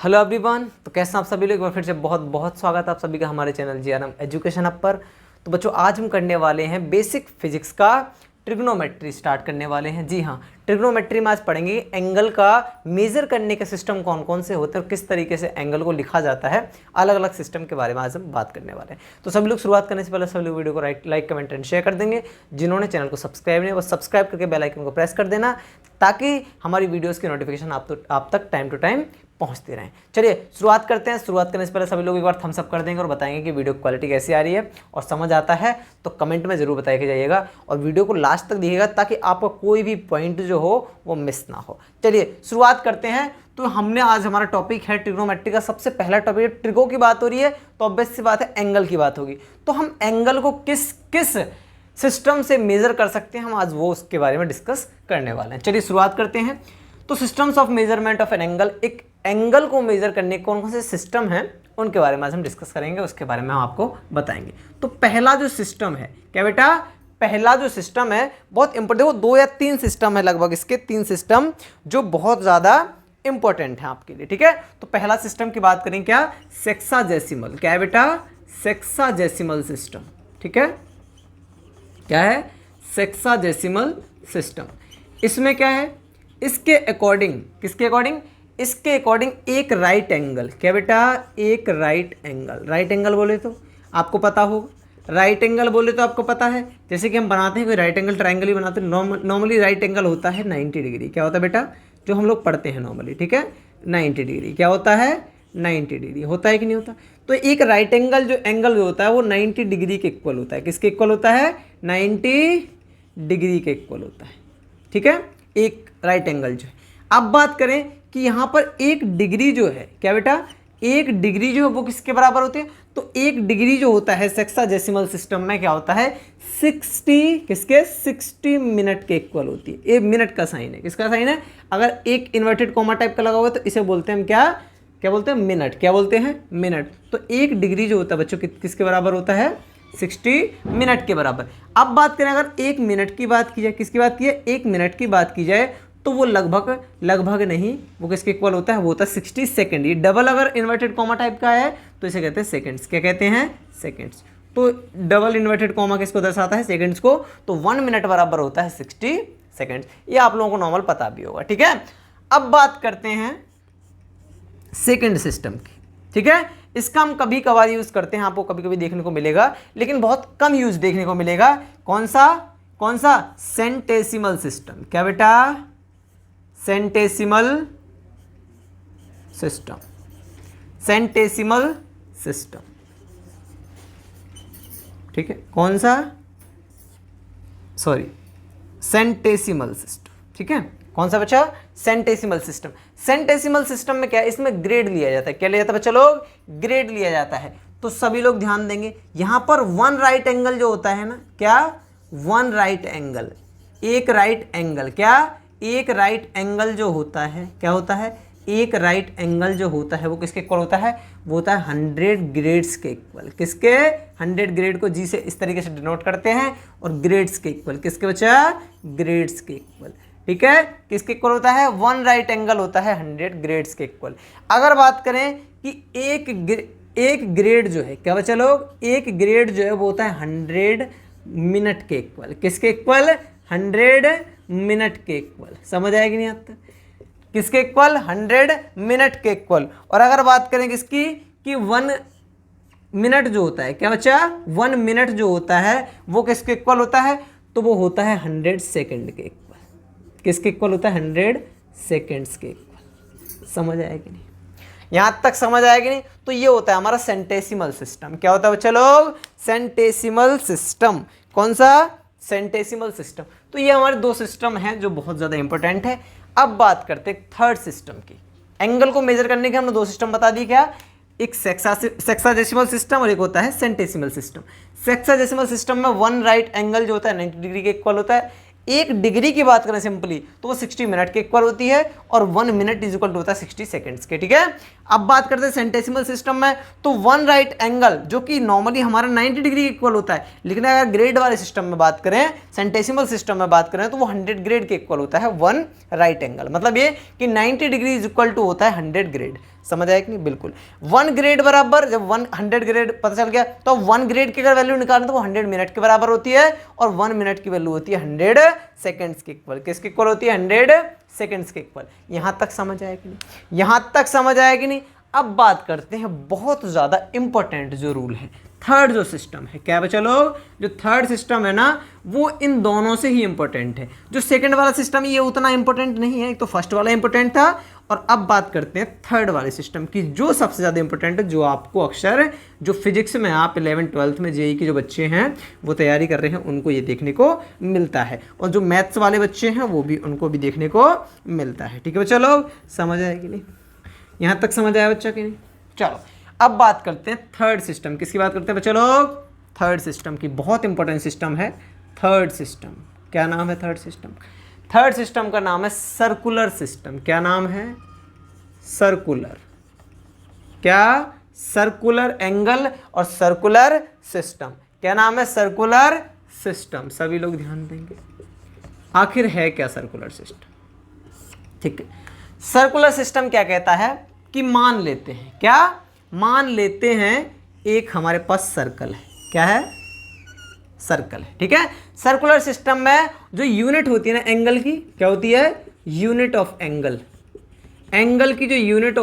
Hello everyone. तो कैसे हैं आप सभी लोग। एक बार फिर से बहुत बहुत स्वागत है आप सभी का हमारे चैनल जीआरएम एजुकेशन हब पर। तो बच्चों आज हम करने वाले हैं बेसिक फिजिक्स का ट्रिग्नोमेट्री स्टार्ट करने वाले हैं। जी हाँ, ट्रिग्नोमेट्री में आज पढ़ेंगे एंगल का मेजर करने के सिस्टम कौन कौन से होते हैं और किस तरीके से एंगल को लिखा जाता है। अलग अलग सिस्टम के बारे में आज हम बात करने वाले हैं। तो सभी लोग शुरुआत करने से पहले सभी लोग वीडियो को लाइक कमेंट एंड शेयर कर देंगे। जिन्होंने चैनल को सब्सक्राइब नहीं वो सब्सक्राइब करके बेल आइकन को प्रेस कर देना ताकि हमारी वीडियोज़ की नोटिफिकेशन आप तक टाइम टू टाइम पहुंचते रहें। चलिए शुरुआत करते हैं। शुरुआत करने से पहले सभी लोग एक बार थम्स अप कर देंगे और बताएंगे कि वीडियो क्वालिटी कैसी आ रही है और समझ आता है तो कमेंट में जरूर बताया जाइएगा और वीडियो को लास्ट तक देखिएगा ताकि आपका कोई भी पॉइंट जो हो वो मिस ना हो। चलिए शुरुआत करते हैं। तो हमने आज हमारा टॉपिक है ट्रिग्नोमेट्री का सबसे पहला टॉपिक है ट्रिगो की बात हो रही है तो ऑब्वियस सी बात है एंगल की बात होगी। तो हम एंगल को किस किस सिस्टम से मेजर कर सकते हैं हम आज वो उसके बारे में डिस्कस करने वाले हैं। चलिए शुरुआत करते हैं। तो systems of measurement of an angle, एक एंगल को मेजर करने के कौन कौन से सिस्टम हैं उनके बारे में आज हम डिस्कस करेंगे, उसके बारे में हम आपको बताएंगे। तो पहला जो सिस्टम है क्या बेटा, पहला जो सिस्टम है बहुत इंपॉर्टेंट, देखो 2 या 3 सिस्टम है लगभग, इसके 3 सिस्टम जो बहुत ज़्यादा इंपॉर्टेंट है आपके लिए। ठीक है, तो पहला सिस्टम की बात करें क्या, सेक्साजेसिमल। क्या है बेटा, सेक्साजेसिमल सिस्टम। ठीक है, क्या है, सेक्साजेसिमल सिस्टम। इसमें क्या है, इसके अकॉर्डिंग, किसके अकॉर्डिंग, इसके अकॉर्डिंग एक राइट एंगल, क्या बेटा, एक राइट एंगल। राइट एंगल बोले तो आपको पता हो, राइट एंगल बोले तो आपको पता है, जैसे कि हम बनाते हैं कोई राइट एंगल ट्राइंगल ही बनाते हैं। नॉर्मली राइट एंगल होता है 90 डिग्री। क्या होता है बेटा, जो हम लोग पढ़ते हैं नॉर्मली, ठीक है, 90 डिग्री। क्या होता है, 90 डिग्री होता है कि नहीं होता। तो एक राइट एंगल जो एंगल जो होता है वो 90 डिग्री के इक्वल होता है। किसके इक्वल होता है, 90 डिग्री के इक्वल होता है। ठीक है, एक राइट एंगल जो है। अब बात करें कि यहाँ पर एक डिग्री जो है, क्या बेटा, एक डिग्री जो है वो किसके बराबर होती है, तो एक डिग्री जो होता है सेक्साजेसिमल सिस्टम में क्या होता है, 60, किसके, 60 मिनट के इक्वल होती है। ये मिनट का साइन है, किसका साइन है, अगर एक इन्वर्टेड कॉमा टाइप का लगा हुआ है तो इसे बोलते हैं हम क्या, क्या बोलते हैं, मिनट। क्या बोलते हैं, मिनट। तो एक डिग्री जो होता है बच्चों किसके बराबर होता है, 60 मिनट के बराबर। अब बात करें अगर 1 मिनट की बात की जाए, किसकी बात की है, 1 मिनट की बात की जाए तो वो लगभग नहीं, वो किसके इक्वल होता है, वो होता है 60 सेकेंड। ये डबल अगर इन्वर्टेड कॉमा टाइप का है तो इसे कहते हैं सेकेंड्स। क्या कहते हैं, सेकेंड्स। तो डबल इन्वर्टेड कॉमा किसको दर्शाता है, सेकेंड्स को। तो 1 मिनट बराबर होता है 60 सेकेंड्स। ये आप लोगों को नॉर्मल पता भी होगा। ठीक है, अब बात करते हैं सेकेंड सिस्टम की। ठीक है, इसका हम कभी कभार यूज करते हैं, आपको कभी कभी देखने को मिलेगा लेकिन बहुत कम यूज देखने को मिलेगा। कौन सा, कौन सा, सेंटेसिमल सिस्टम। क्या बेटा, सेंटेसिमल सिस्टम। Centesimal system. ठीक है, कौन सा, सॉरी, सेंटेसिमल सिस्टम। ठीक है, कौन सा बच्चा, सेंटेसिमल सिस्टम। सेंटेसिमल सिस्टम में क्या है, इसमें ग्रेड लिया जाता है। क्या लिया जाता है बच्चा लोग, ग्रेड लिया जाता है। तो सभी लोग ध्यान देंगे, यहां पर 1 राइट एंगल जो होता है ना, क्या, 1 राइट एंगल, एक राइट एंगल, क्या, एक राइट एंगल जो होता है, क्या होता है, एक राइट एंगल जो होता है वो किसके इक्वल होता है, वो होता है 100 ग्रेड्स के इक्वल। किसके, 100 ग्रेड को जी से इस तरीके से डिनोट करते हैं और ग्रेड्स के इक्वल, किसके बच्चा, ग्रेड्स के इक्वल। ठीक है, किसके इक्वल होता है, 1 राइट एंगल होता है 100 ग्रेड्स के इक्वल। अगर बात करें कि एक ग्रेड जो है, क्या बच्चा लोग, एक ग्रेड जो है वो होता है 100 मिनट के इक्वल। किसके इक्वल, 100 मिनट के इक्वल। समझ आएगी नहीं आता, किसके इक्वल, 100 मिनट के इक्वल। और अगर बात करें किसकी, कि 1 मिनट जो होता है, क्या बच्चा, 1 मिनट जो होता है वो किसके इक्वल होता है, तो वो होता है 100 सेकेंड के इक्वल। किसके इक्वल होता है, 100 सेकेंड्स के इक्वल। समझ आएगी नहीं, यहां तक समझ आएगी नहीं। तो ये होता है हमारा सेंटेसिमल सिस्टम। क्या होता है बच्चा लोग, सेंटेसिमल सिस्टम। कौन सा, सेंटेसिमल सिस्टम। तो ये हमारे 2 सिस्टम हैं जो बहुत ज़्यादा इंपॉर्टेंट है। अब बात करते हैं थर्ड सिस्टम की। एंगल को मेजर करने के हमने 2 सिस्टम बता दी, क्या, एक सेक्साजेसिमल सिस्टम और एक होता है सेंटेसिमल सिस्टम। सेक्साजेसिमल सिस्टम में 1 राइट एंगल जो होता है 90 डिग्री के इक्वल होता है। एक डिग्री की बात करें सिंपली तो वो 60 मिनट के इक्वल होती है और 1 मिनट इज इक्वल टू होता है 60 सेकेंड्स के। ठीक है, अब बात करते हैं सेंटेसिमल सिस्टम में, तो वन राइट एंगल जो कि नॉर्मली हमारा 90 डिग्री इक्वल होता है, लेकिन अगर ग्रेड वाले सिस्टम में बात करें, सेंटेसिमल सिस्टम में बात करें, तो वो 100 ग्रेड के इक्वल होता है वन राइट एंगल। मतलब ये कि 90 डिग्री इज इक्वल टू होता है 100 ग्रेड। समझ आया कि नहीं? बिल्कुल। 1 ग्रेड बराबर, जब 100 ग्रेड पता चल गया तो 1 ग्रेड की अगर वैल्यू निकालें तो वो 100 मिनट के बराबर होती है, और 1 मिनट की वैल्यू होती है 100 सेकेंड्स के इक्वल। किसके इक्वल होती है? 100 सेकेंड्स के इक्वल। यहां तक समझ आया कि नहीं? यहां तक समझ आया कि नहीं? अब बात करते हैं बहुत ज़्यादा इंपॉर्टेंट जो रूल है, थर्ड जो सिस्टम है। क्या बच्चा लोग? जो थर्ड सिस्टम है ना, वो इन दोनों से ही इंपॉर्टेंट है। जो सेकंड वाला सिस्टम ये उतना इंपॉर्टेंट नहीं है, तो फर्स्ट वाला इंपॉर्टेंट था। और अब बात करते हैं थर्ड वाले सिस्टम की, जो सबसे ज़्यादा इंपॉर्टेंट है, जो आपको अक्सर जो फिजिक्स में आप 11th-12th में जेई के जो बच्चे हैं वो तैयारी कर रहे हैं, उनको ये देखने को मिलता है, और जो मैथ्स वाले बच्चे हैं वो भी, उनको भी देखने को मिलता है। ठीक है बच्चा लोग, समझ आया कि नहीं? यहाँ तक समझ आया बच्चा कि नहीं? चलो अब बात करते हैं थर्ड सिस्टम। किसकी बात करते हैं बच्चा लोग? थर्ड सिस्टम की। बहुत इंपॉर्टेंट सिस्टम है थर्ड सिस्टम। क्या नाम है थर्ड सिस्टम? थर्ड सिस्टम का नाम है सर्कुलर सिस्टम। क्या नाम है? सर्कुलर। क्या? सर्कुलर एंगल और सर्कुलर सिस्टम। क्या नाम है? Circular system. सभी लोग ध्यान देंगे, आखिर है क्या सर्कुलर सिस्टम? ठीक है, सर्कुलर सिस्टम क्या कहता है कि मान लेते हैं, क्या मान लेते हैं, एक हमारे पास सर्कल है। क्या है? सर्कल है। ठीक है, सर्कुलर सिस्टम में जो यूनिट होती है ना एंगल की, क्या होती है? Unit of angle. एंगल की जो यूनिट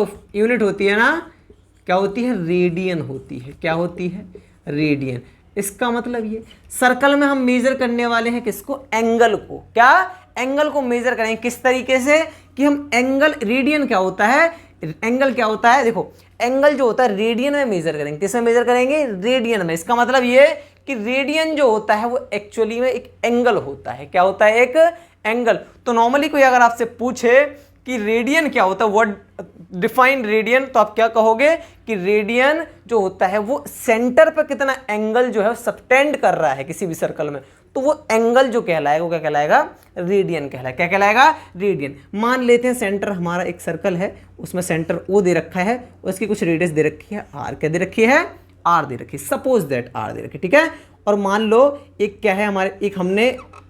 होती है ना, क्या होती है? रेडियन होती है। क्या होती है? रेडियन। इसका मतलब ये सर्कल में हम मेजर करने वाले हैं किसको? एंगल को। क्या? एंगल को मेजर करेंगे किस तरीके से कि हम एंगल, रेडियन क्या होता है? एंगल क्या होता है? देखो, एंगल जो होता है रेडियन में मेजर करेंगे। किसमें मेजर करेंगे? रेडियन में। इसका मतलब ये कि रेडियन जो होता है वो एक्चुअली में एक एंगल होता है। क्या होता है? एक एंगल। तो नॉर्मली कोई अगर आपसे पूछे कि रेडियन क्या होता है, व्हाट डिफाइन रेडियन, तो आप क्या कहोगे कि रेडियन जो होता है वो सेंटर पर कितना एंगल जो है सबटेंड कर रहा है किसी भी सर्कल में, तो वो एंगल जो कहलाएगा वो क्या कहलाएगा? रेडियन कहलाएगा। क्या कहलाएगा? रेडियन। मान लेते हैं सेंटर हमारा एक सर्कल है, उसमें सेंटर ओ दे रखा है, उसकी कुछ रेडियस दे रखी है आर। क्या दे रखी है? आर दे रखी है। सपोज दैट आर दे रखी है। ठीक है, और मान लो एक क्या है हमारे, एक हमने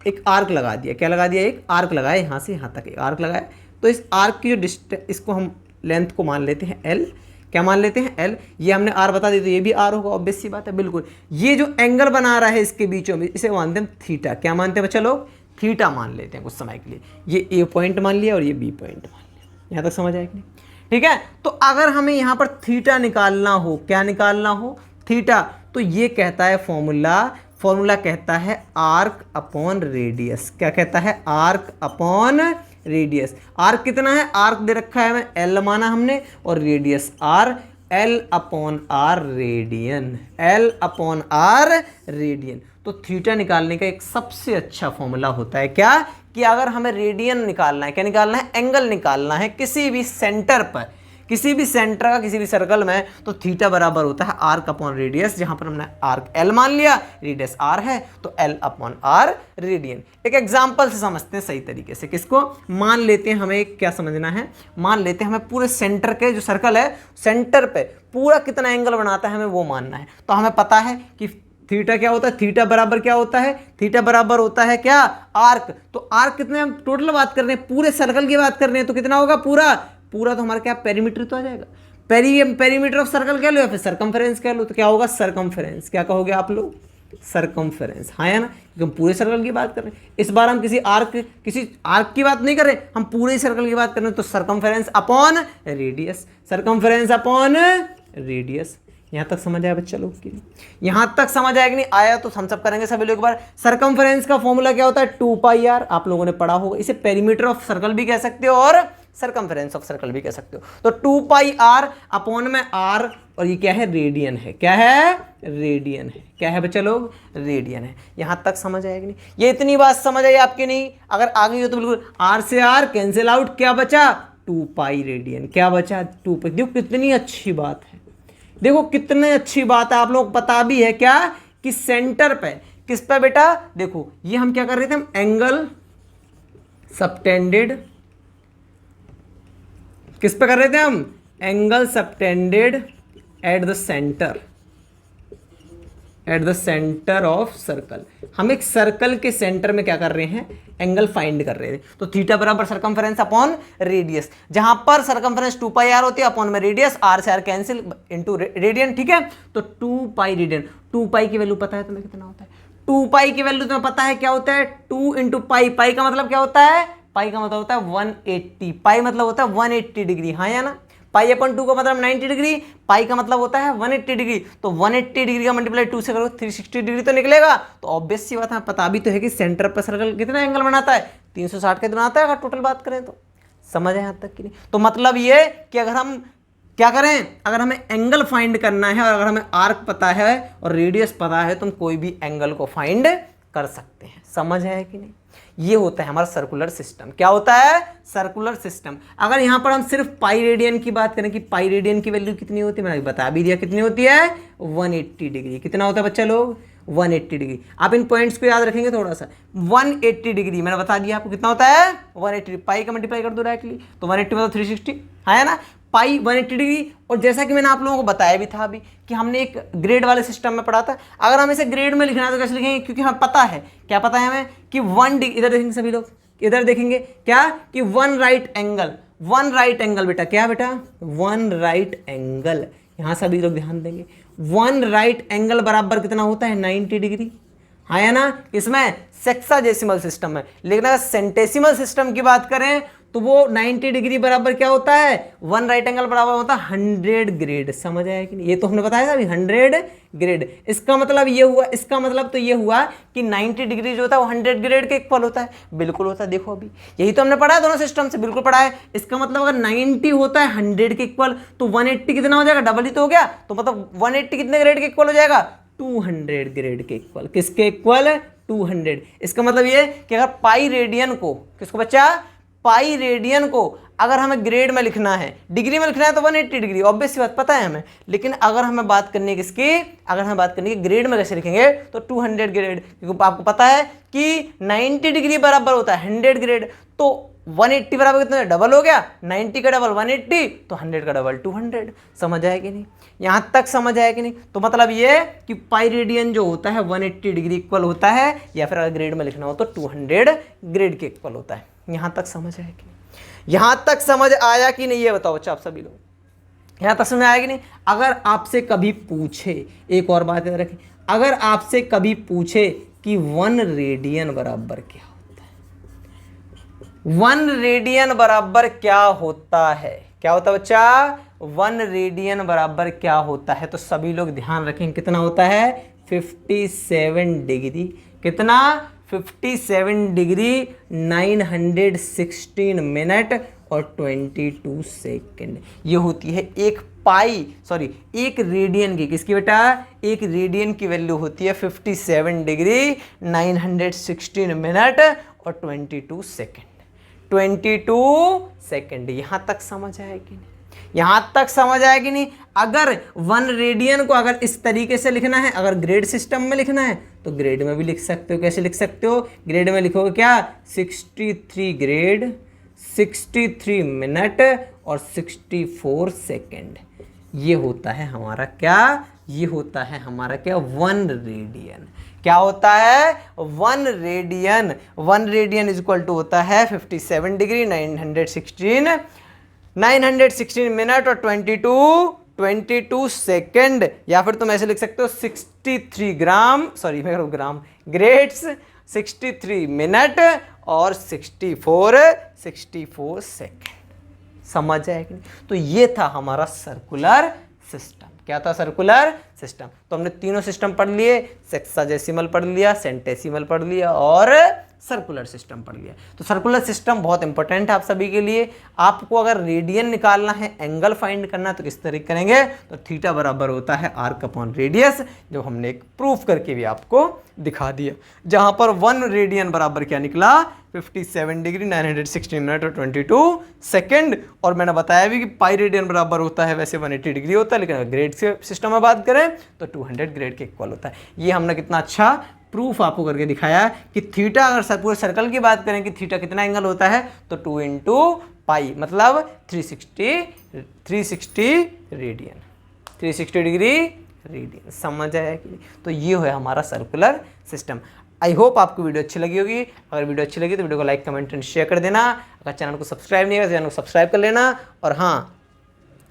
एक आर्क लगा दिया। क्या लगा दिया? एक आर्क लगाया, यहाँ से यहाँ तक एक आर्क लगाया। तो इस आर्क की जो डिस्टेंस, इसको हम लेंथ को मान लेते हैं एल। क्या मान लेते हैं? एल। ये हमने आर बता दी तो ये भी आर होगा, ऑब्वियस सी बात है। बिल्कुल। ये जो एंगल बना रहा है इसके बीचों में, इसे मानते हैं थीटा। क्या मानते हैं बच्चा लोग? थीटा मान लेते हैं कुछ समय के लिए। ये ए पॉइंट मान लिया और ये बी पॉइंट मान लिया। यहाँ तक समझ आया कि नहीं? ठीक है, तो अगर हमें यहाँ पर थीटा निकालना हो, क्या निकालना हो? थीटा। तो ये कहता है फॉर्मूला कहता है आर्क अपॉन रेडियस। क्या कहता है? Arc upon radius. आर्क कितना है? आर्क दे रखा है हमें, एल माना हमने, और radius R. L upon R radian. L upon R radian. तो थीटा निकालने का एक सबसे अच्छा फॉर्मूला होता है क्या? कि अगर हमें रेडियन निकालना है, क्या निकालना है? एंगल निकालना है किसी भी सेंटर पर, किसी भी सेंटर का किसी भी सर्कल में, तो थीटा बराबर होता है आर्क अपॉन रेडियस। जहां पर हमने आर्क एल मान लिया, रेडियस आर है, तो एल अपॉन आर रेडियन। एक एग्जांपल से समझते हैं सही तरीके से। किसको? मान लेते हैं, हमें क्या समझना है, मान लेते हैं हमें पूरे सेंटर के जो सर्कल है, सेंटर पे पूरा कितना एंगल बनाता है हमें वो मानना है। तो हमें पता है कि थीटा क्या होता है? थीटा बराबर क्या होता है? थीटा बराबर होता है क्या? आर्क। तो आर्क कितने, हम टोटल बात कर रहे हैं, पूरे सर्कल की बात कर रहे हैं, तो कितना होगा? पूरा तो हमारा क्या पेरीमीटर तो आ जाएगा। पेरीमीटर ऑफ सर्कल कह लो या फिर सरकमफेरेंस कह लो, तो क्या होगा? सरकमफेरेंस। क्या कहोगे आप लोग? सरकमफेरेंस। हाँ या ना? क्योंकि हम पूरे सर्कल की बात कर रहे हैं। इस बार हम किसी आर्क की बात नहीं कर रहे, हम पूरे सर्कल की बात कर रहे हैं। तो circumference upon radius. Circumference upon radius. यहाँ तक समझ आया बच्चा लोग की? यहाँ तक समझ आया कि नहीं आया? तो हम सब करेंगे सभी लोग एक बार। सरकमफेरेंस का फॉर्मूला क्या होता है? 2πr। आप लोगों ने पढ़ा होगा। इसे पेरीमीटर ऑफ सर्कल भी कह सकते हो और सरकमफेरेंस ऑफ सर्कल भी कह सकते हो। तो 2πr अपॉन में r, और ये क्या है? रेडियन है। क्या है? रेडियन है। क्या है बच्चा लोग? रेडियन है। यहाँ तक समझ आया कि नहीं? ये इतनी बात समझ आई आपकी नहीं? अगर आ गई हो तो बिल्कुल। r से r कैंसिल आउट, क्या बचा? 2π रेडियन। क्या बचा? 2π। देखो कितनी अच्छी बात है, देखो कितनी अच्छी बात है। आप लोग पता भी है क्या कि सेंटर पे, किस पे बेटा? देखो ये हम क्या कर रहे थे, हम एंगल सबटेंडेड, किस पे कर रहे थे हम? Angle subtended at the centre of circle. हम एक सर्कल के सेंटर में क्या कर रहे हैं, एंगल फाइंड कर रहे थे। तो थीटा बराबर सर्कमफेरेंस अपॉन रेडियस, जहां पर सर्कमफेरेंस 2 पाई आर होती है, अपॉन में रेडियस, आर से आर कैंसिल इनटू रेडियन, ठीक है। तो 2 पाई रेडियन, 2 पाई की वैल्यू पता है तुम्हें कितना होता है, 2 पाई की वैल्यू तुम्हें पता है क्या होता है, 2 इंटू पाई, पाई का मतलब क्या होता है, पाई का मतलब होता है 180, पाई मतलब होता है 180 डिग्री, हाँ या ना। पाई अपन 2 का मतलब 90 डिग्री, पाई का मतलब होता है 180 डिग्री। तो 180 डिग्री का मल्टीप्लाई 2 से करो 360 डिग्री तो निकलेगा। तो ऑब्वियस सी बात है, पता भी तो है कि सेंटर पर सर्कल कितना एंगल बनाता है, 360 के बनाता है अगर टोटल बात करें तो। समझ है यहाँ तक कि नहीं। तो मतलब ये कि अगर हम क्या करें, अगर हमें एंगल फाइंड करना है और अगर हमें आर्क पता है और रेडियस पता है तो हम कोई भी एंगल को फाइंड कर सकते हैं। समझ है कि नहीं। ये होता है हमारा सर्कुलर सिस्टम। क्या होता है, सर्कुलर सिस्टम। अगर यहां पर हम सिर्फ पाई रेडियन की बात करें कि पाई रेडियन की वैल्यू कितनी होती है, मैंने बता भी दिया कितनी होती है, 180 डिग्री। कितना होता है बच्चा लोग, 180 डिग्री। आप इन पॉइंट्स को याद रखेंगे थोड़ा सा। 180 डिग्री मैंने बता दिया आपको कितना होता है, 180। पाई का मल्टीप्लाई कर दो डायरेक्टली, तो 180 मतलब 360 है ना, पाई 180 डिग्री। और जैसा कि मैंने आप लोगों को बताया भी था अभी कि हमने एक ग्रेड वाले सिस्टम में पढ़ा था, अगर हम इसे ग्रेड में लिखना है तो कैसे लिखेंगे, क्योंकि हमें पता है, क्या पता है हमें कि 1 डिग्री, इधर देखेंगे सभी लोग, इधर देखेंगे क्या कि 1 राइट एंगल, 1 राइट एंगल बेटा, क्या बेटा 1 राइट एंगल, यहां सभी लोग ध्यान देंगे। 1 राइट एंगल बराबर कितना होता है, 90 डिग्री, हाँ या ना। इसमें सेक्साडेसिमल सिस्टम है, लेकिन अगर सेंटेसिमल सिस्टम की बात करें तो वो 90 डिग्री बराबर क्या होता है, 1 राइट एंगल बराबर होता है 100 ग्रेड। समझ आया कि नहीं, ये तो हमने बताया था अभी 100 ग्रेड। इसका मतलब ये हुआ, इसका मतलब तो ये हुआ कि 90 डिग्री जो होता है वो 100 ग्रेड के इक्वल होता है। बिल्कुल होता है, देखो अभी यही तो हमने पढ़ा है दोनों सिस्टम से, बिल्कुल पढ़ा है। इसका मतलब अगर 90 होता है 100 के इक्वल तो 180 कितना हो जाएगा, डबल ही तो हो गया। तो मतलब 180 कितने ग्रेड के इक्वल हो जाएगा, 200 ग्रेड के इक्वल। किसके इक्वल, 200। इसका मतलब ये कि अगर पाई रेडियन को, किसको बच्चा, पाई रेडियन को अगर हमें ग्रेड में लिखना है, डिग्री में लिखना है तो 180 डिग्री, ऑब्वियस सी बात पता है हमें। लेकिन अगर हमें बात करनी है किसकी, अगर हमें बात करनी है ग्रेड में कैसे लिखेंगे, तो 200 ग्रेड, क्योंकि आपको पता है कि 90 डिग्री बराबर होता है 100 ग्रेड। तो 180 बराबर कितना, डबल हो गया, 90 का डबल 180, तो 100 का डबल 200। समझ आया कि नहीं, यहां तक समझ आया कि नहीं। तो मतलब ये कि पाई रेडियन जो होता है 180 डिग्री इक्वल होता है, या फिर अगर ग्रेड में लिखना हो तो 200 ग्रेड के इक्वल होता है। यहां तक समझ आया कि नहीं, यहां तक समझ आया कि नहीं, ये बताओ बच्चा आप सभी लोग, यहां तक समझ आया कि नहीं। अगर आपसे कभी पूछे, एक और बात याद रखें, अगर आपसे कभी पूछे कि 1 रेडियन बराबर क्या होता है, 1 रेडियन बराबर क्या होता है, क्या होता है बच्चा, 1 रेडियन बराबर क्या होता है, तो सभी लोग ध्यान रखें कितना होता है, 57 डिग्री। कितना, 57 डिग्री 916 मिनट और 22 सेकेंड। ये होती है एक पाई, सॉरी एक रेडियन की, किसकी बेटा, एक रेडियन की वैल्यू होती है 57 डिग्री 916 मिनट और 22 सेकेंड। 22 सेकेंड। यहां तक समझ आया कि नहीं, यहां तक समझ आया कि नहीं। अगर 1 रेडियन को अगर इस तरीके से लिखना है, अगर ग्रेड सिस्टम में लिखना है तो ग्रेड में भी लिख सकते हो। कैसे लिख सकते हो, ग्रेड में लिखोगे क्या, 63 ग्रेड 63 मिनट और 64 सेकेंड। ये होता है हमारा क्या, ये होता है हमारा क्या, 1 रेडियन। क्या होता है, 1 radian. 1 radian is equal to होता है 57 डिग्री 916 मिनट और 22 सेकेंड। या फिर तुम ऐसे लिख सकते हो 63 ग्राम, सॉरी मैं ग्राम, ग्रेड्स 63 मिनट और 64 सेकेंड। समझ आया कि नहीं। तो ये था हमारा सर्कुलर सिस्टम। क्या था, सर्कुलर सिस्टम। तो हमने तीनों सिस्टम पढ़ लिए, सेक्साडेसिमल पढ़ लिया, सेंटेसिमल पढ़ लिया और सर्कुलर सिस्टम पढ़ लिया। तो सर्कुलर सिस्टम बहुत इंपॉर्टेंट है आप सभी के लिए। आपको अगर रेडियन निकालना है, एंगल फाइंड करना है तो किस तरीके करेंगे, तो थीटा बराबर होता है आर्क अपॉन रेडियस, जो हमने एक प्रूफ करके भी आपको दिखा दिया। जहां पर 1 रेडियन बराबर क्या निकला, 57 डिग्री 916 मिनट और 22 सेकेंड। और मैंने बताया भी कि पाई रेडियन बराबर होता है, वैसे 180 डिग्री होता है, लेकिन अगर ग्रेड से सिस्टम में बात करें तो 200 ग्रेड के इक्वल होता है। ये हमने कितना अच्छा प्रूफ आपको करके दिखाया कि थीटा, अगर पूरे सर्कल की बात करें कि थीटा कितना एंगल होता है, तो 2 इंटू पाई मतलब 360 रेडियन, 360 डिग्री रेडियन। समझ आया कि नहीं? तो ये है हमारा सर्कुलर सिस्टम। आई होप आपको वीडियो अच्छी लगी होगी। अगर वीडियो अच्छी लगी तो वीडियो को लाइक, कमेंट एंड शेयर कर देना। अगर चैनल को सब्सक्राइब नहीं है तो चैनल को सब्सक्राइब कर लेना। और हाँ,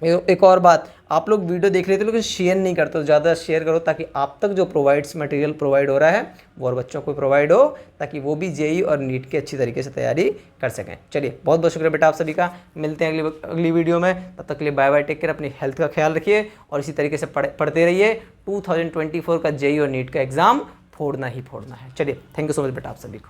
एक और बात, आप लोग वीडियो देख लेते हो लेकिन शेयर नहीं करते, तो ज़्यादा शेयर करो ताकि आप तक जो मटेरियल प्रोवाइड हो रहा है वो और बच्चों को प्रोवाइड हो, ताकि वो भी जेईई और नीट की अच्छी तरीके से तैयारी कर सकें। चलिए, बहुत बहुत शुक्रिया बेटा आप सभी का। मिलते हैं अगली वीडियो में। तब तक के लिए बाय बाय, टेक केयर, अपनी हेल्थ का ख्याल रखिए और इसी तरीके से पढ़ते रहिए। 2024 का जेईई और नीट का एग्ज़ाम फोड़ना ही फोड़ना है। चलिए, थैंक यू सो मच बेटा आप सभी को।